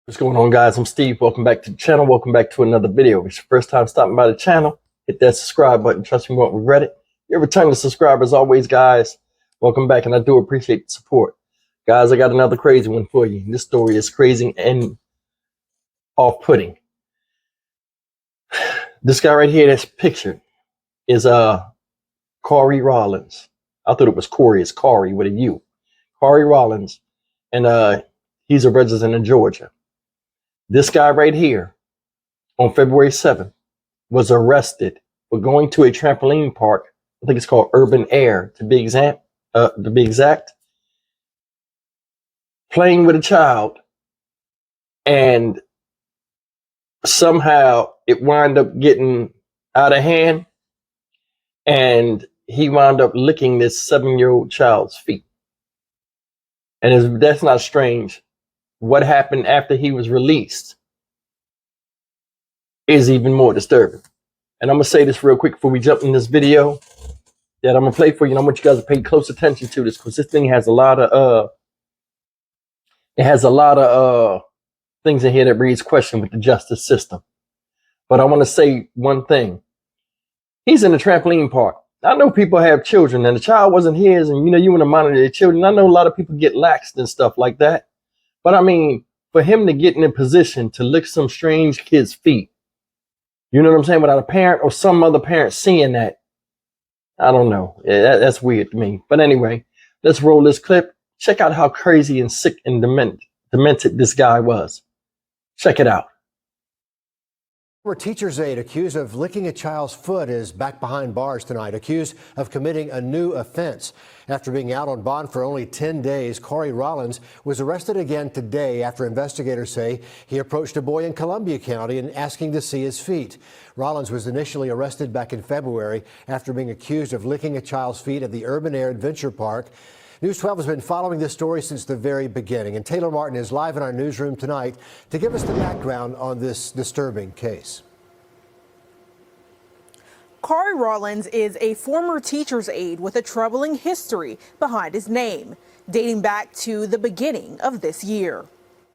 What's going on, guys? I'm Steve. Welcome back to the channel. Welcome back to another video. If it's your first time stopping by the channel, hit that subscribe button. Trust me, you won't regret it. You're a returning subscriber as always, guys. Welcome back, and I do appreciate the support. Guys, I got another crazy one for you. This story is crazy and off-putting. This guy right here that's pictured is Caury Rollins. I thought it was Corey. It's Caury with a U. Caury Rollins, and he's a resident of Georgia. This guy right here on February 7th was arrested for going to a trampoline park. I think it's called Urban Air to be exact. Playing with a child, and somehow it wound up getting out of hand, and he wound up licking this 7-year-old child's feet. And that's not strange. What happened after he was released is even more disturbing. And I'm going to say this real quick before we jump in this video that I'm going to play for you. And I want you guys to pay close attention to this, because this thing has a lot of things in here that raise question with the justice system. But I want to say one thing. He's in a trampoline park. I know people have children and the child wasn't his, and you want to monitor their children. I know a lot of people get laxed and stuff like that. But I mean, for him to get in a position to lick some strange kid's feet, you know what I'm saying, without a parent or some other parent seeing that, I don't know. That's weird to me. But anyway, let's roll this clip. Check out how crazy and sick and demented this guy was. Check it out. A teacher's aide accused of licking a child's foot is back behind bars tonight, accused of committing a new offense. After being out on bond for only 10 days, Caury Rollins was arrested again today after investigators say he approached a boy in Columbia County and asking to see his feet. Rollins was initially arrested back in February after being accused of licking a child's feet at the Urban Air Adventure Park. News 12 has been following this story since the very beginning, and Taylor Martin is live in our newsroom tonight to give us the background on this disturbing case. Caury Rollins is a former teacher's aide with a troubling history behind his name, dating back to the beginning of this year.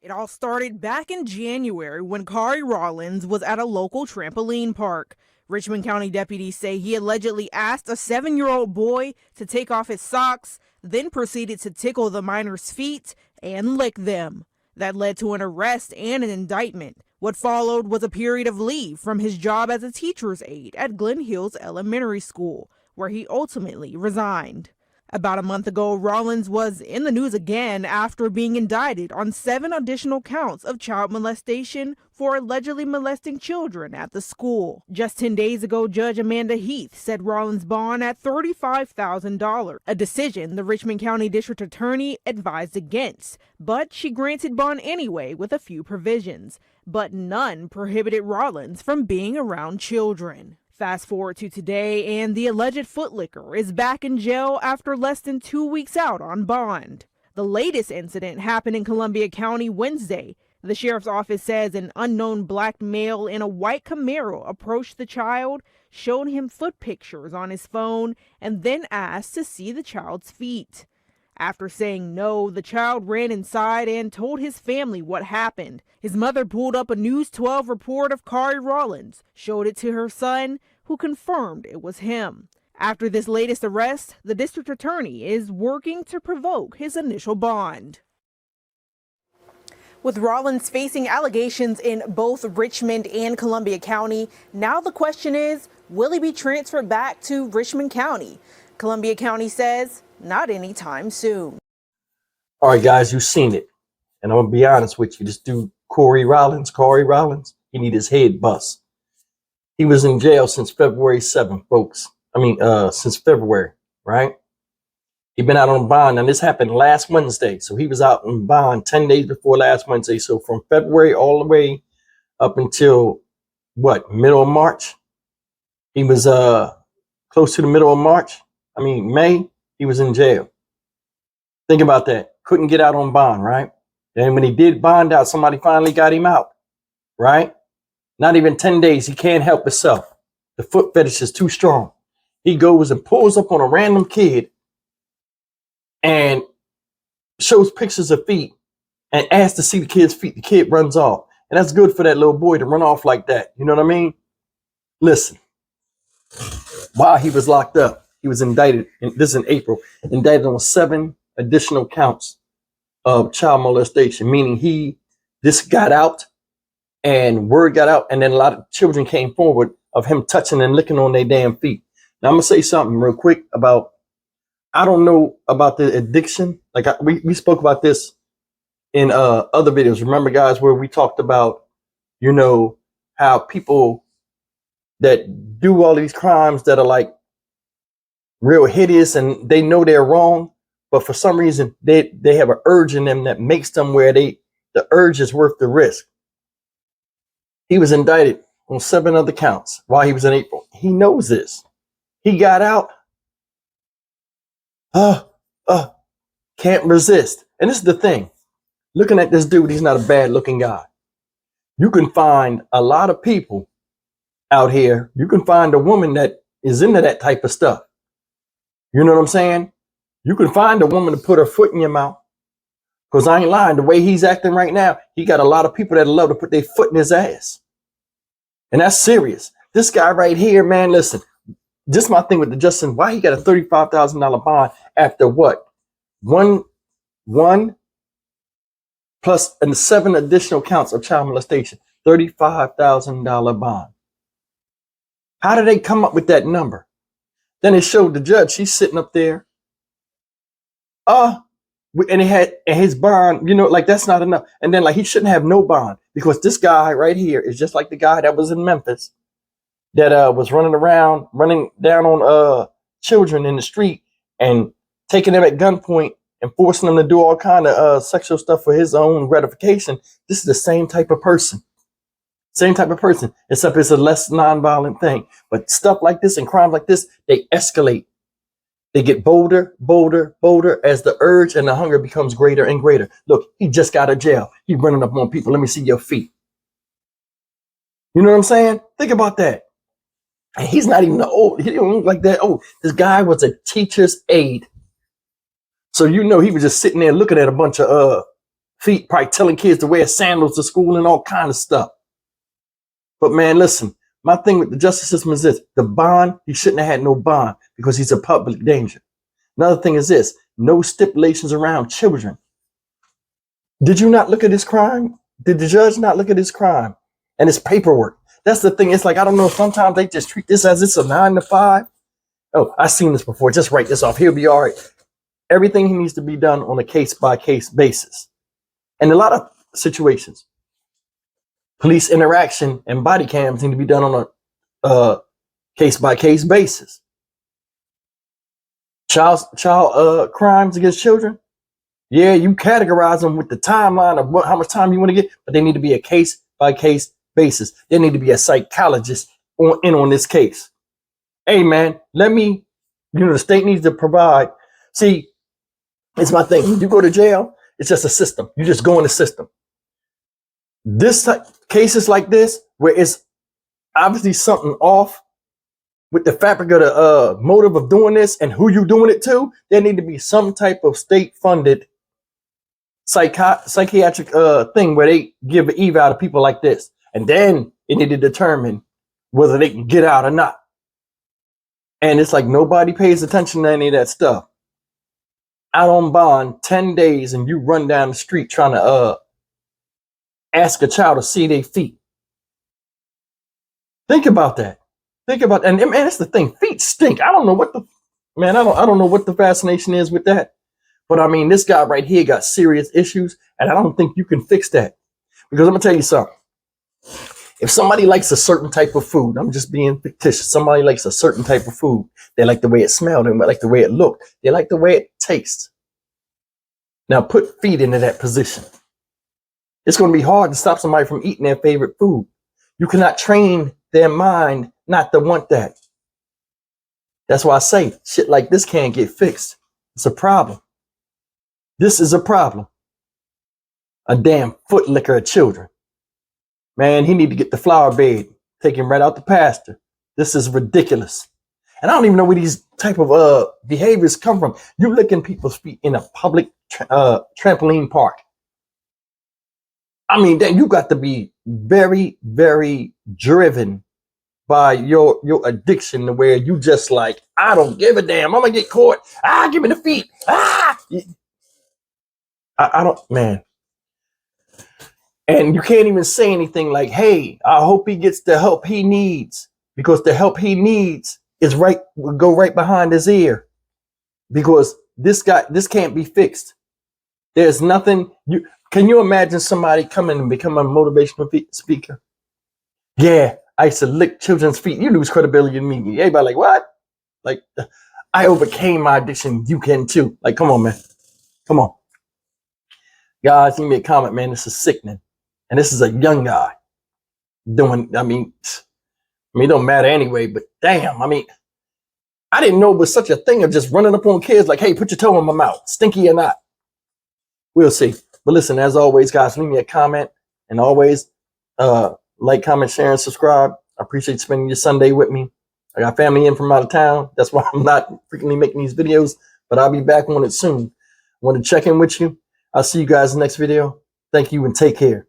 It all started back in January when Caury Rollins was at a local trampoline park. Richmond County deputies say he allegedly asked a 7-year-old boy to take off his socks, then proceeded to tickle the minor's feet and lick them. That led to an arrest and an indictment. What followed was a period of leave from his job as a teacher's aide at Glen Hills Elementary School, where he ultimately resigned. About a month ago, Rollins was in the news again after being indicted on 7 additional counts of child molestation for allegedly molesting children at the school. Just 10 days ago, Judge Amanda Heath set Rollins' bond at $35,000, a decision the Richmond County District Attorney advised against, but she granted bond anyway with a few provisions. But none prohibited Rollins from being around children. Fast forward to today, and the alleged footlicker is back in jail after less than 2 weeks out on bond. The latest incident happened in Columbia County Wednesday. The sheriff's office says an unknown black male in a white Camaro approached the child, showed him foot pictures on his phone, and then asked to see the child's feet. After saying no, the child ran inside and told his family what happened. His mother pulled up a News 12 report of Caury Rollins, showed it to her son, who confirmed it was him. After this latest arrest, the district attorney is working to provoke his initial bond. With Rollins facing allegations in both Richmond and Columbia County, now the question is, will he be transferred back to Richmond County? Columbia County says not anytime soon. All right, guys, you've seen it. And I'm going to be honest with you. This dude, Caury Rollins, he need his head bust. He was in jail since February 7th, folks. Since February, right? He'd been out on bond, and this happened last Wednesday. So he was out on bond 10 days before last Wednesday. So from February all the way up until, middle of March? He was close to the middle of March. May, he was in jail. Think about that. Couldn't get out on bond, right? And when he did bond out, somebody finally got him out, right? Not even 10 days. He can't help himself. The foot fetish is too strong. He goes and pulls up on a random kid and shows pictures of feet and asks to see the kid's feet. The kid runs off. And that's good for that little boy to run off like that. You know what I mean? Listen, while he was locked up, he was indicted, this is in April, indicted on 7 additional counts of child molestation, meaning this got out and word got out, and then a lot of children came forward of him touching and licking on their damn feet. Now I'm gonna say something real quick about, I don't know about the addiction. Like we spoke about this in other videos. Remember, guys, where we talked about, you know, how people that do all these crimes that are like real hideous and they know they're wrong, but for some reason they have an urge in them that makes them where the urge is worth the risk. He was indicted on 7 other counts while he was in April. He knows this. He got out. Can't resist. And this is the thing. Looking at this dude, he's not a bad looking guy. You can find a lot of people out here. You can find a woman that is into that type of stuff. You know what I'm saying? You can find a woman to put her foot in your mouth. Because I ain't lying, the way he's acting right now, he got a lot of people that love to put their foot in his ass. And that's serious. This guy right here, man, listen, this is my thing with the Justin. Why he got a $35,000 bond after what? One plus and 7 additional counts of child molestation. $35,000 bond. How did they come up with that number? Then it showed the judge, she's sitting up there. And his bond, you know, like that's not enough. And then like he shouldn't have no bond because this guy right here is just like the guy that was in Memphis that was running down on children in the street and taking them at gunpoint and forcing them to do all kind of sexual stuff for his own gratification. This is the same type of person. Same type of person, except it's a less nonviolent thing. But stuff like this and crimes like this, they escalate. They get bolder as the urge and the hunger becomes greater and greater. Look, he just got out of jail. He running up on people. Let me see your feet. You know what I'm saying? Think about that. And he's not even old. He don't look like that old. This guy was a teacher's aide. So you know he was just sitting there looking at a bunch of feet, probably telling kids to wear sandals to school and all kind of stuff. But man, listen, my thing with the justice system is this. The bond, he shouldn't have had no bond because he's a public danger. Another thing is this, no stipulations around children. Did you not look at his crime? Did the judge not look at his crime and his paperwork? That's the thing. It's like, I don't know, sometimes they just treat this as it's a 9 to 5. Oh, I've seen this before. Just write this off. He'll be all right. Everything he needs to be done on a case-by-case basis. And a lot of situations, police interaction and body cams need to be done on a case-by-case basis. Child crimes against children, yeah, you categorize them with the timeline of how much time you want to get, but they need to be a case-by-case basis. There need to be a psychologist on this case. Hey, man, the state needs to provide. See, it's my thing. When you go to jail, it's just a system. You just go in the system. Cases like this, where it's obviously something off with the fabric of the motive of doing this and who you doing it to, there need to be some type of state-funded psychiatric thing where they give an eval to people like this. And then it need to determine whether they can get out or not. And it's like nobody pays attention to any of that stuff. Out on bond, 10 days, and you run down the street trying to ask a child to see their feet. Think about that. And man, that's the thing. Feet stink. I don't know what the fascination is with that. But I mean, this guy right here got serious issues, and I don't think you can fix that. Because I'm gonna tell you something. If somebody likes a certain type of food, I'm just being fictitious. Somebody likes a certain type of food. They like the way it smelled, they like the way it looked. They like the way it tastes. Now put feet into that position. It's going to be hard to stop somebody from eating their favorite food. You cannot train their mind not to want that. That's why I say shit like this can't get fixed. It's a problem. This is a problem. A damn foot licker of children. Man, he need to get the flower bed, take him right out the pasture. This is ridiculous. And I don't even know where these type of behaviors come from. You licking people's feet in a public trampoline park. I mean, then you got to be very, very driven by your addiction to where you just like, I don't give a damn. I'm gonna get caught. Give me the feet. I don't, man. And you can't even say anything like, hey, I hope he gets the help he needs, because the help he needs is will go right behind his ear, because this can't be fixed. There's nothing. Can you imagine somebody coming and becoming a motivational speaker? Yeah, I used to lick children's feet. You lose credibility immediately. Everybody like, what? Like, I overcame my addiction. You can too. Like, come on, man. Come on. Guys, leave me a comment, man. This is sickening. And this is a young guy doing, I mean, it don't matter anyway, but damn, I mean, I didn't know it was such a thing of just running up on kids like, hey, put your toe in my mouth, stinky or not. We'll see. But listen, as always, guys, leave me a comment, and always like, comment, share, and subscribe. I appreciate spending your Sunday with me. I got family in from out of town. That's why I'm not frequently making these videos, but I'll be back on it soon. I want to check in with you. I'll see you guys in the next video. Thank you and take care.